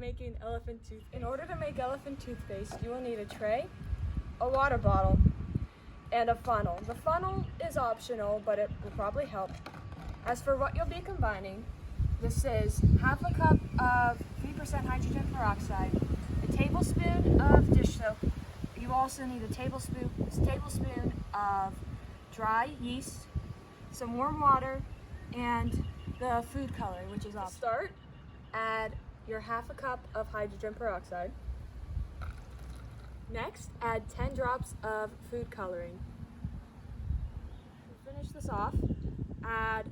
making elephant toothpaste. In order to make elephant toothpaste, you will need a tray, a water bottle, and a funnel. The funnel is optional, but it will probably help. As for what you'll be combining, this is half a cup of 3% hydrogen peroxide, a tablespoon of dish soap. You also need a tablespoon of dry yeast, some warm water, and the food coloring, which is optional. To start, add your half a cup of hydrogen peroxide. Next, add 10 drops of food coloring. To finish this off, add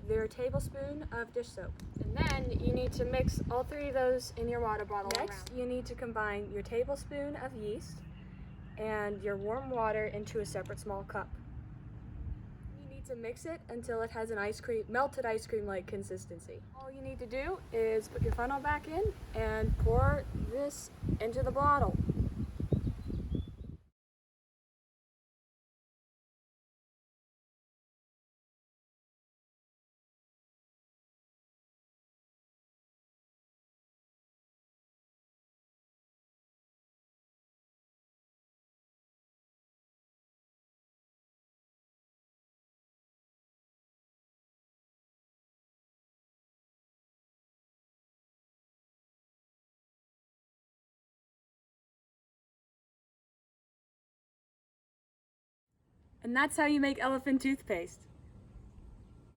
your tablespoon of dish soap. And then you need to mix all three of those in your water bottle. Next, you need to combine your tablespoon of yeast and your warm water into a separate small cup. You need to mix it until it has an melted ice cream-like consistency. All you need to do is put your funnel back in and pour this into the bottle. And that's how you make elephant toothpaste.